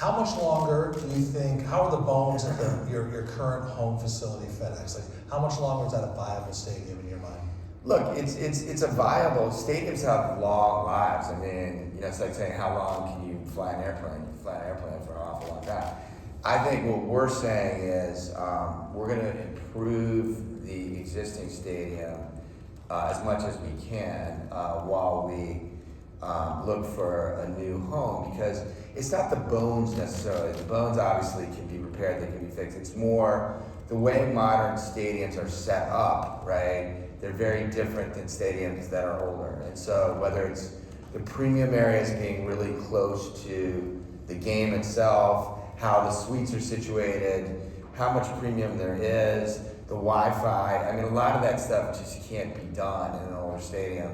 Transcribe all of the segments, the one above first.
How much longer do you think, how are the bones of your current home facility, FedEx? Like, how much longer is that a viable stadium in your mind? Look, it's a viable, stadiums have long lives. I mean, you know, it's like saying how long can you fly an airplane? You can fly an airplane for an awful long time. I think what we're saying is we're going to improve the existing stadium as much as we can while we look for a new home, because it's not the bones necessarily. The bones obviously can be repaired, they can be fixed. It's more the way modern stadiums are set up, right? They're very different than stadiums that are older. And so whether it's the premium areas being really close to the game itself, how the suites are situated, how much premium there is, the Wi-Fi. I mean, a lot of that stuff just can't be done in an older stadium.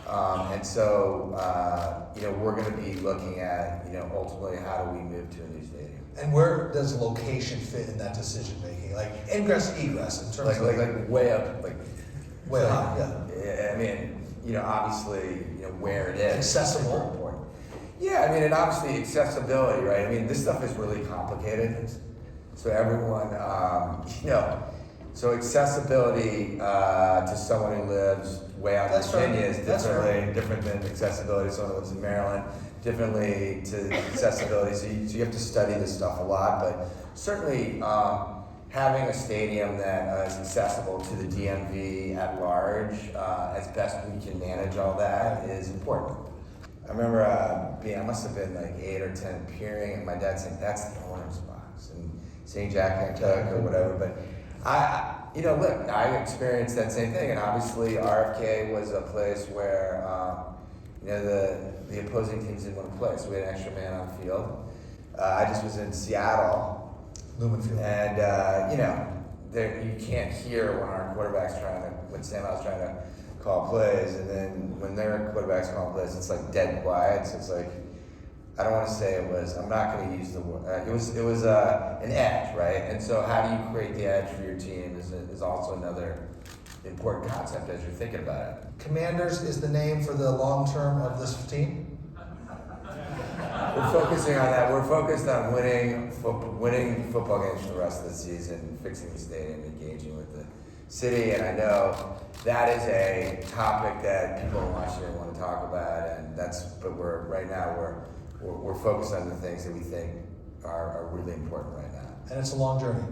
And so, you know, we're going to be looking at, you know, ultimately how do we move to a new stadium. And where does location fit in that decision making? Like ingress, egress, in terms of like way up, like way up, yeah. I mean, you know, obviously, you know, where it is. Accessible. Super important. Yeah, I mean, and obviously accessibility, right? I mean, this stuff is really complicated. So everyone, you know, so accessibility to someone who lives way out in Virginia is different than accessibility to someone who lives in Maryland, differently to accessibility. So you have to study this stuff a lot, but certainly having a stadium that is accessible to the DMV at large, as best we can manage all that, is important. I remember I must have been like 8 or 10 peering, and my dad saying, "That's the owner's box," and saying Jack Hancock or whatever. But you know, look, I experienced that same thing, and obviously RFK was a place where, you know, the opposing teams didn't want to play, so we had an extra man on the field. I just was in Seattle, Lumen Field, and you know, there you can't hear when our quarterback's when Sam was trying to call plays, and then when their quarterback's calling plays, it's like dead quiet. So it's like, I don't want to say it was, I'm not going to use the word, it was an edge, right? And so how do you create the edge for your team is also another important concept as you're thinking about it. Commanders is the name for the long term of this team? We're focusing on that. We're focused on winning football games for the rest of the season, fixing the stadium, engaging with the city, and I know that is a topic that people in Washington want to talk about, and but right now we're focused on the things that we think are really important right now. And it's a long journey.